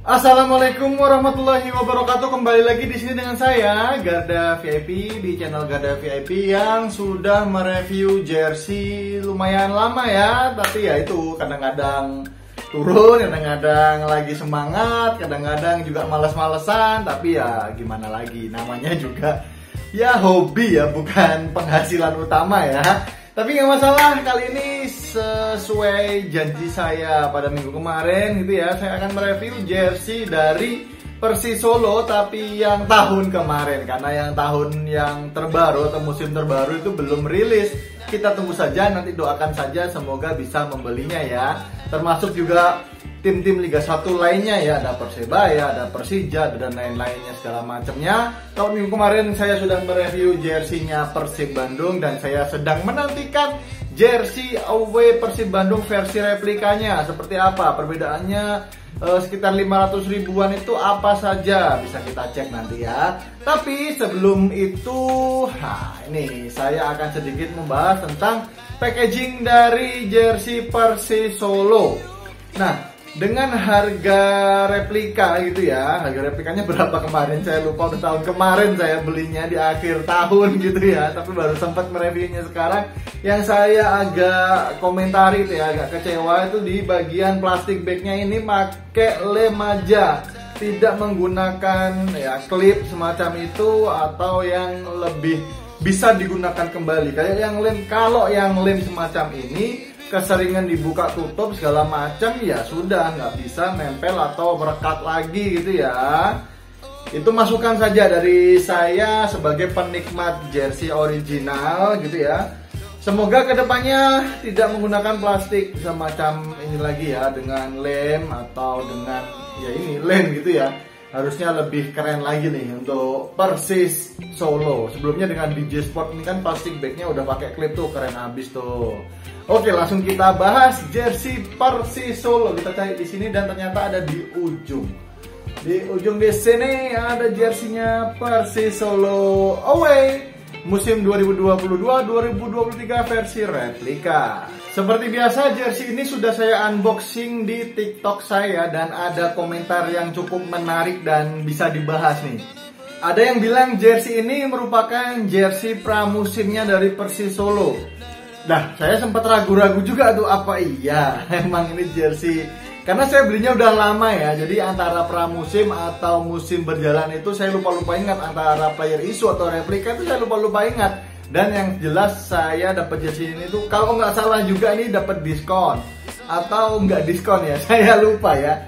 Assalamualaikum warahmatullahi wabarakatuh. Kembali lagi di sini dengan saya Garda VIP di channel Garda VIP yang sudah mereview jersey lumayan lama ya. Tapi ya itu kadang-kadang turun, kadang-kadang lagi semangat, kadang-kadang juga malas-malesan. Tapi ya gimana lagi, namanya juga ya hobi ya, bukan penghasilan utama ya. Tapi nggak masalah, kali ini sesuai janji saya pada minggu kemarin gitu ya, saya akan mereview jersey dari Persis Solo tapi yang tahun kemarin, karena yang tahun yang terbaru atau musim terbaru itu belum rilis. Kita tunggu saja, nanti doakan saja semoga bisa membelinya ya. Termasuk juga tim-tim Liga 1 lainnya ya, ada Persebaya, ada Persija, dan lain-lainnya segala macamnya. Tahun minggu kemarin saya sudah mereview jersey-nya Persib Bandung dan saya sedang menantikan jersey away Persib Bandung versi replikanya. Seperti apa perbedaannya, sekitar 500 ribuan itu apa saja, bisa kita cek nanti ya. Tapi sebelum itu, ini saya akan sedikit membahas tentang packaging dari jersey Persis Solo. Nah, dengan harga replika gitu ya, harga replikanya berapa kemarin saya lupa, udah tahun kemarin saya belinya di akhir tahun gitu ya, tapi baru sempat mereviewnya sekarang. Yang saya agak komentari itu ya, agak kecewa itu di bagian plastik bagnya ini pakai lem aja, tidak menggunakan ya klip semacam itu atau yang lebih bisa digunakan kembali kayak yang lem. Kalau yang lem semacam ini keseringan dibuka tutup segala macam ya sudah nggak bisa nempel atau merekat lagi gitu ya. Itu masukan saja dari saya sebagai penikmat jersey original gitu ya. Semoga kedepannya tidak menggunakan plastik semacam ini lagi ya, dengan lem atau dengan ya ini lem gitu ya. Harusnya lebih keren lagi nih untuk Persis Solo. Sebelumnya dengan DJ Sport ini kan plastik bagnya udah pakai klip tuh, keren abis tuh. Oke, langsung kita bahas jersey Persis Solo. Kita cari di sini dan ternyata ada di ujung. Di ujung di sini ada jerseynya Persis Solo away musim 2022-2023 versi replika. Seperti biasa, jersey ini sudah saya unboxing di TikTok saya dan ada komentar yang cukup menarik dan bisa dibahas nih. Ada yang bilang jersey ini merupakan jersey pramusimnya dari Persis Solo. Nah, saya sempat ragu-ragu juga tuh, apa iya emang ini jersey, karena saya belinya udah lama ya, jadi antara pramusim atau musim berjalan itu saya lupa-lupa ingat, antara player issue atau replika itu saya lupa-lupa ingat. Dan yang jelas saya dapat jersey ini tuh kalau nggak salah juga ini dapat diskon atau nggak diskon ya, saya lupa ya.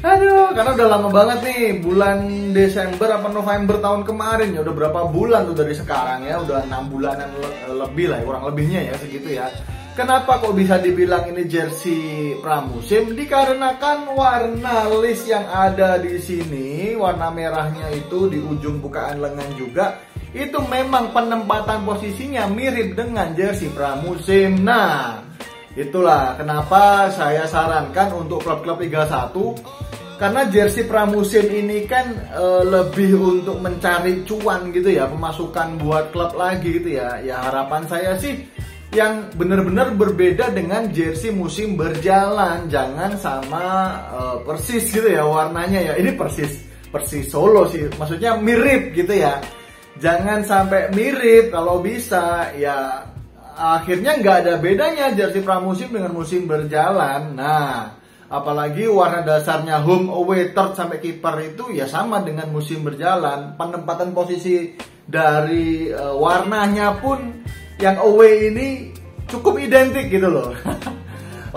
Aduh, karena udah lama banget nih, bulan Desember apa November tahun kemarin ya, udah berapa bulan tuh dari sekarang ya, udah 6 bulanan lebih lah, kurang lebihnya ya segitu ya. Kenapa kok bisa dibilang ini jersey pramusim? Dikarenakan warna list yang ada di sini, warna merahnya itu di ujung bukaan lengan juga, itu memang penempatan posisinya mirip dengan jersey pramusim. Nah, itulah kenapa saya sarankan untuk klub-klub Liga 1, karena jersey pramusim ini kan lebih untuk mencari cuan gitu ya, pemasukan buat klub lagi gitu ya. Ya harapan saya sih yang benar-benar berbeda dengan jersey musim berjalan, jangan sama persis gitu ya warnanya ya. Ini Persis Solo sih, maksudnya mirip gitu ya. Jangan sampai mirip, kalau bisa ya akhirnya nggak ada bedanya jersey pramusim dengan musim berjalan. Nah, apalagi warna dasarnya home away third sampai kiper itu ya sama dengan musim berjalan. Penempatan posisi dari warnanya pun yang away ini cukup identik gitu loh.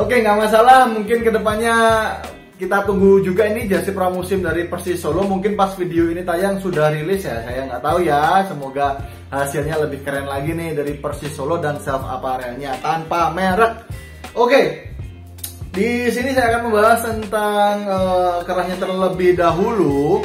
Oke, nggak masalah, mungkin kedepannya kita tunggu juga ini jersey pramusim dari Persis Solo. Mungkin pas video ini tayang sudah rilis ya, saya nggak tahu ya. Semoga hasilnya lebih keren lagi nih dari Persis Solo dan self apparelnya tanpa merek. Oke, di sini saya akan membahas tentang kerahnya terlebih dahulu.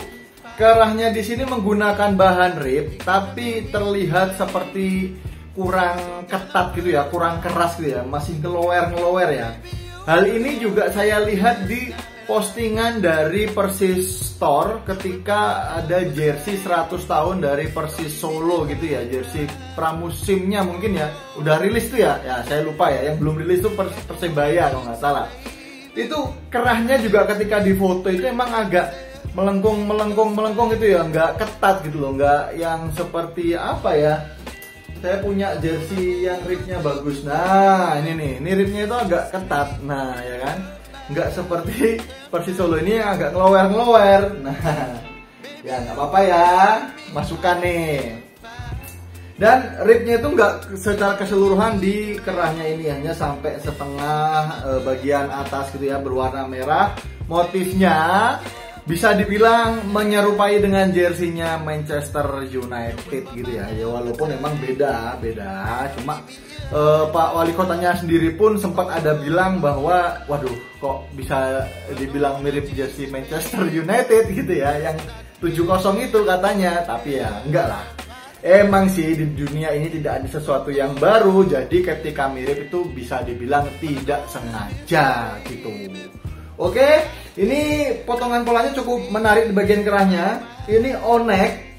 Kerahnya di sini menggunakan bahan rib, tapi terlihat seperti kurang ketat gitu ya, kurang keras gitu ya, masih ngelower ya. Hal ini juga saya lihat di postingan dari Persis Store ketika ada jersey 100 tahun dari Persis Solo gitu ya, jersey pramusimnya mungkin ya, udah rilis tuh ya, saya lupa ya, yang belum rilis tuh Persebaya kalau nggak salah. itu kerahnya juga ketika difoto itu emang agak melengkung gitu ya, nggak ketat gitu loh, nggak yang seperti apa ya. Saya punya jersey yang ribnya bagus. Nah, ini ribnya itu agak ketat. Nah, ya kan? Nggak seperti Persis Solo ini yang agak ngelower. Nah, ya nggak apa-apa ya. Masukan nih. Dan ribnya itu nggak secara keseluruhan di kerahnya ini, hanya sampai setengah bagian atas gitu ya, berwarna merah. Motifnya bisa dibilang menyerupai dengan jersinya Manchester United gitu ya. Ya walaupun emang beda. Cuma Pak Wali Kotanya sendiri pun sempat ada bilang bahwa waduh kok bisa dibilang mirip jersey Manchester United gitu ya, yang 70 itu katanya. Tapi ya enggak lah. Emang sih di dunia ini tidak ada sesuatu yang baru, jadi ketika mirip itu bisa dibilang tidak sengaja gitu. Oke, ini potongan polanya cukup menarik di bagian kerahnya. Ini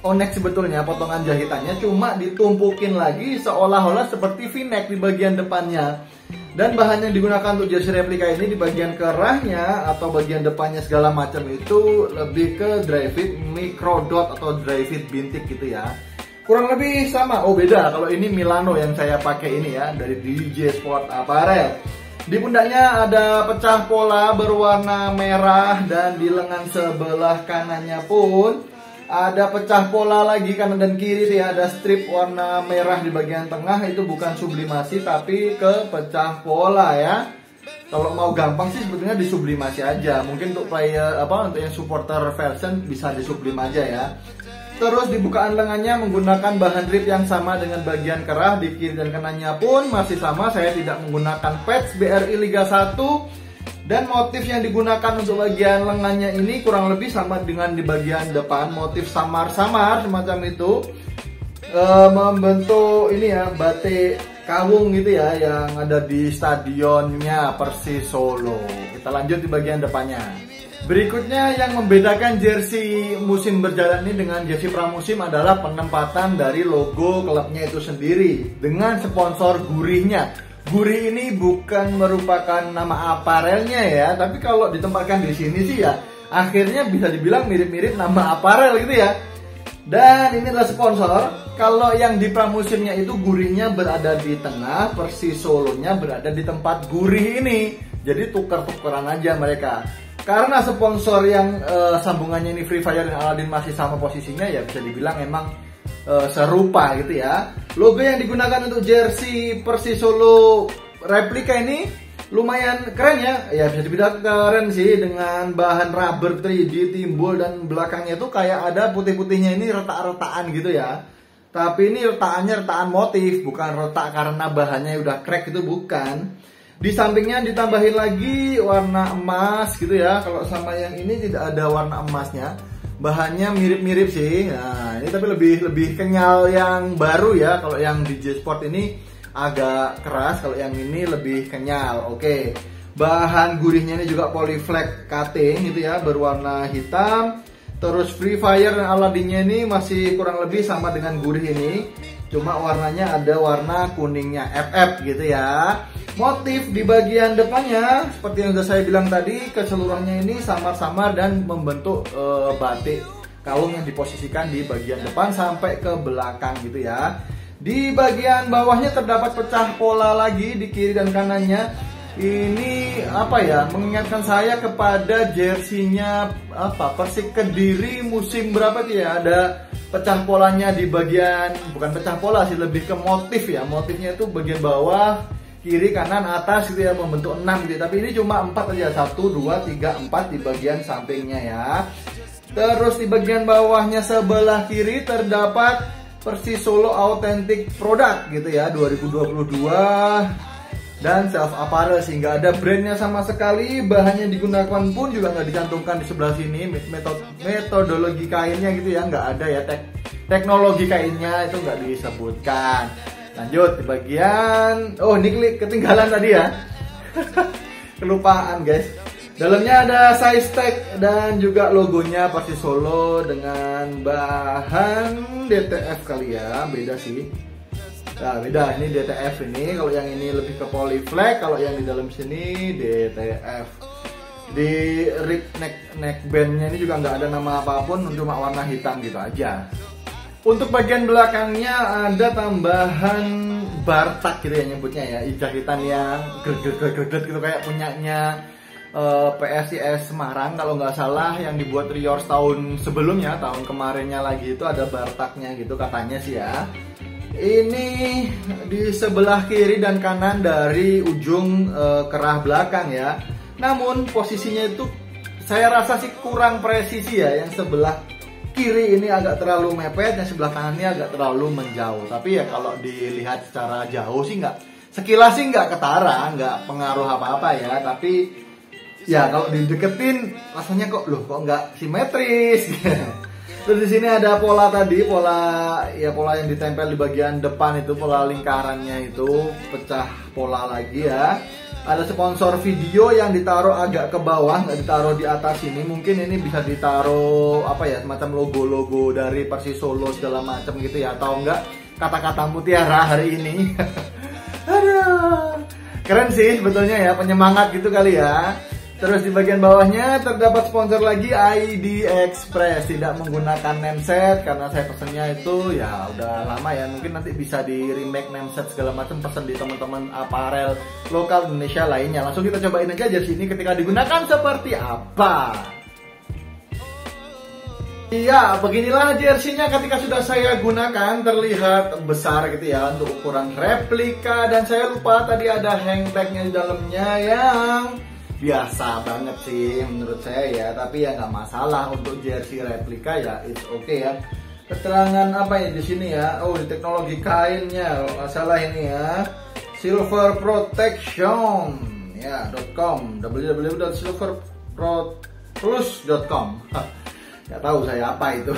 onek sebetulnya potongan jahitannya, cuma ditumpukin lagi seolah-olah seperti V-neck di bagian depannya. Dan bahan yang digunakan untuk jersey replika ini di bagian kerahnya atau bagian depannya segala macam itu lebih ke dry fit micro dot atau dry fit bintik gitu ya. Kurang lebih sama. Oh beda, kalau ini Milano yang saya pakai ini ya, dari DJ Sport Apparel. Di pundaknya ada pecah pola berwarna merah, dan di lengan sebelah kanannya pun ada pecah pola lagi kanan dan kiri ya, ada strip warna merah di bagian tengah. Itu bukan sublimasi tapi ke pecah pola ya. Kalau mau gampang sih sebetulnya disublimasi aja. Mungkin untuk player untuk yang supporter version bisa disublim aja ya. Terus di bukaan lengannya menggunakan bahan rib yang sama dengan bagian kerah. Di kiri dan kanannya pun masih sama. Saya tidak menggunakan patch BRI Liga 1. Dan motif yang digunakan untuk bagian lengannya ini kurang lebih sama dengan di bagian depan. Motif samar-samar semacam itu, membentuk ini ya, batik kawung gitu ya, yang ada di stadionnya Persis Solo. Kita lanjut di bagian depannya. Berikutnya yang membedakan jersey musim berjalan ini dengan jersey pramusim adalah penempatan dari logo klubnya itu sendiri dengan sponsor gurihnya. Gurih ini bukan merupakan nama aparelnya ya, tapi kalau ditempatkan di sini sih ya akhirnya bisa dibilang mirip-mirip nama aparel gitu ya. Dan ini adalah sponsor. Kalau yang di pramusimnya itu gurihnya berada di tengah, Persis Solonya berada di tempat gurih ini. Jadi tuker-tukeran aja mereka. Karena sponsor yang sambungannya ini Free Fire dan Aladdin masih sama posisinya, ya bisa dibilang emang serupa gitu ya. Logo yang digunakan untuk jersey Persis Solo replika ini lumayan keren ya bisa dibilang keren sih, dengan bahan rubber 3D timbul, dan belakangnya tuh kayak ada putih-putihnya ini retak-retakan gitu ya. Tapi ini retakannya retakan motif, bukan retak karena bahannya udah crack, itu bukan. Di sampingnya ditambahin lagi warna emas gitu ya. Kalau sama yang ini tidak ada warna emasnya. Bahannya mirip-mirip sih. Nah, ini tapi lebih kenyal yang baru ya. Kalau yang DJ Sport ini agak keras, kalau yang ini lebih kenyal. Oke. Bahan gurihnya ini juga polyflex cutting gitu ya, berwarna hitam. Terus Free Fire dan Aladdinnya ini masih kurang lebih sama dengan gurih ini. Cuma warnanya ada warna kuningnya FF gitu ya. Motif di bagian depannya seperti yang sudah saya bilang tadi, keseluruhannya ini samar-samar dan membentuk batik kalung yang diposisikan di bagian depan sampai ke belakang gitu ya. Di bagian bawahnya terdapat pecah pola lagi di kiri dan kanannya. Ini apa ya, mengingatkan saya kepada jersinya Persik Kediri musim berapa tuh ya, ada pecah polanya di bagian, bukan pecah pola sih, lebih ke motif ya. Motifnya itu bagian bawah, kiri, kanan, atas gitu ya, membentuk 6 gitu. Tapi ini cuma 4 aja, 1, 2, 3, 4 di bagian sampingnya ya. Terus di bagian bawahnya sebelah kiri terdapat Persis Solo Authentic Product gitu ya, 2022. Dan self apparel, sehingga ada brandnya sama sekali. Bahannya digunakan pun juga nggak dicantumkan di sebelah sini, metodologi kainnya gitu ya, nggak ada ya, teknologi kainnya itu nggak disebutkan. Lanjut di bagian, oh ini ketinggalan tadi ya. Kelupaan guys. Dalamnya ada size tag dan juga logonya Persis Solo dengan bahan DTF kali ya, beda sih. Nah beda, ini DTF ini, kalau yang ini lebih ke polyflex, kalau yang di dalam sini DTF. Di rib neckbandnya ini juga nggak ada nama apapun, cuma warna hitam gitu aja. Untuk bagian belakangnya ada tambahan bartak gitu ya nyebutnya ya, jahitan yang greget gitu kayak punyanya PSIS Semarang kalau nggak salah, yang dibuat Riors tahun sebelumnya, tahun kemarinnya lagi itu ada bartaknya gitu katanya sih ya. Ini di sebelah kiri dan kanan dari ujung kerah belakang ya. Namun posisinya itu saya rasa sih kurang presisi ya. Yang sebelah kiri ini agak terlalu mepet, yang sebelah kanan ini agak terlalu menjauh. Tapi ya kalau dilihat secara jauh sih nggak, sekilas sih nggak ketara, nggak pengaruh apa-apa ya. Tapi ya kalau dideketin rasanya kok nggak simetris. Terus di sini ada pola tadi, pola yang ditempel di bagian depan itu, pola lingkarannya itu pecah pola lagi ya. Ada sponsor video yang ditaruh agak ke bawah, nggak ditaruh di atas ini. Mungkin ini bisa ditaruh apa ya, semacam logo-logo dari Persis Solo segala macam gitu ya, atau enggak kata-kata mutiara hari ini. Aduh, keren sih sebetulnya ya, penyemangat gitu kali ya. Terus di bagian bawahnya terdapat sponsor lagi, ID Express. Tidak menggunakan nameset karena saya pesennya itu ya udah lama ya. Mungkin nanti bisa di remake nameset segala macam, pesen di teman-teman aparel lokal Indonesia lainnya. Langsung kita cobain aja jersey ini ketika digunakan seperti apa. Iya, beginilah jersey-nya ketika sudah saya gunakan, terlihat besar gitu ya untuk ukuran replika. Dan saya lupa tadi ada hang tag-nya di dalamnya yang biasa banget sih menurut saya ya, tapi ya nggak masalah untuk jersey replika ya, it's okay ya. Keterangan apa ya di sini ya? Oh, di teknologi kainnya kalau nggak salah ini ya, Silver Protection ya .com, www.silverproplus.com. Nggak tahu saya apa itu.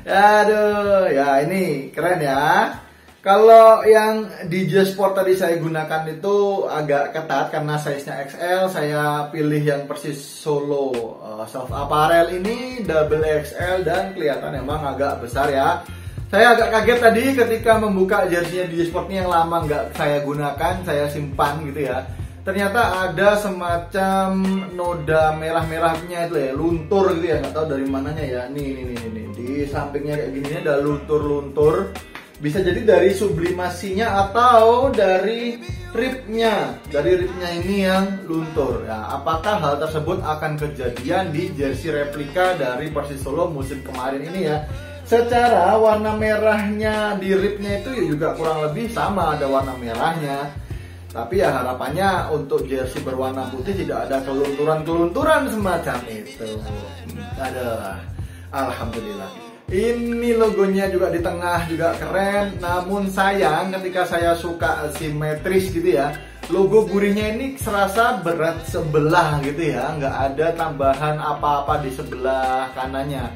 Aduh, ya ini keren ya. Kalau yang di J-Sport tadi saya gunakan itu agak ketat karena size-nya XL. Saya pilih yang Persis Solo Self Apparel ini double XL dan kelihatan emang agak besar ya. Saya agak kaget tadi ketika membuka jersey-nya di J-Sport ini yang lama nggak saya gunakan, saya simpan gitu ya. Ternyata ada semacam noda merah-merahnya itu ya, luntur gitu ya, nggak tahu dari mananya ya. Nih di sampingnya kayak gini ada luntur-luntur. Bisa jadi dari sublimasinya atau dari ribnya. Dari ribnya ini yang luntur ya. Apakah hal tersebut akan kejadian di jersey replika dari Persis Solo musim kemarin ini ya? Secara warna merahnya di ribnya itu juga kurang lebih sama, ada warna merahnya. Tapi ya harapannya untuk jersey berwarna putih tidak ada kelunturan-kelunturan semacam itu. Ada, alhamdulillah. Ini logonya juga di tengah juga keren. Namun sayang ketika saya suka simetris gitu ya, logo gurihnya ini serasa berat sebelah gitu ya, nggak ada tambahan apa-apa di sebelah kanannya.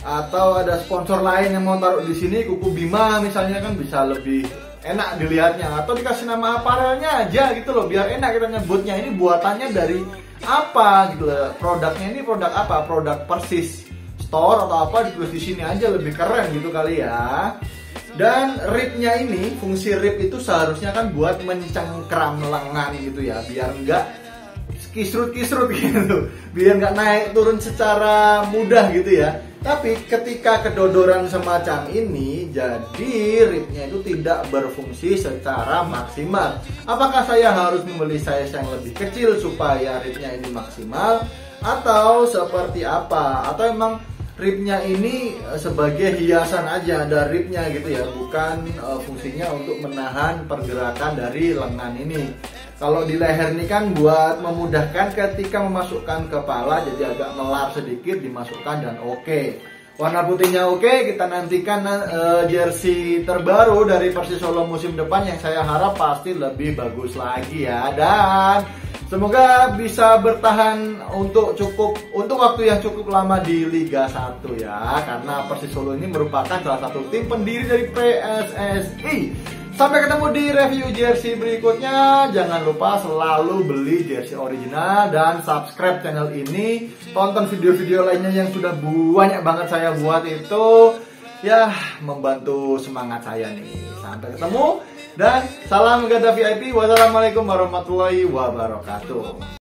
Atau ada sponsor lain yang mau taruh di sini, Kuku Bima misalnya, kan bisa lebih enak dilihatnya. Atau dikasih nama aparelnya aja gitu loh, biar enak kita nyebutnya. Ini buatannya dari apa gitu loh. Produknya ini produk apa? Produk Persis Store atau apa, ditulis di sini aja lebih keren gitu kali ya. Dan ribnya ini, fungsi rib itu seharusnya kan buat mencengkram lengan gitu ya, biar enggak kisrut-kisrut gitu, biar nggak naik turun secara mudah gitu ya. Tapi ketika kedodoran semacam ini, jadi ribnya itu tidak berfungsi secara maksimal. Apakah saya harus membeli size yang lebih kecil supaya ribnya ini maksimal, atau seperti apa? Atau emang ribnya ini sebagai hiasan aja, ada ribnya gitu ya, bukan fungsinya untuk menahan pergerakan dari lengan ini. Kalau di leher ini kan buat memudahkan ketika memasukkan kepala, jadi agak melar sedikit dimasukkan dan oke. Warna putihnya oke, kita nantikan jersey terbaru dari Persis Solo musim depan yang saya harap pasti lebih bagus lagi ya. Dan semoga bisa bertahan untuk waktu yang cukup lama di Liga 1 ya, karena Persis Solo ini merupakan salah satu tim pendiri dari PSSI. Sampai ketemu di review jersey berikutnya. Jangan lupa selalu beli jersey original dan subscribe channel ini. Tonton video-video lainnya yang sudah banyak banget saya buat itu. Ya, membantu semangat saya nih. Sampai ketemu dan salam Garda VIP. Wassalamualaikum warahmatullahi wabarakatuh.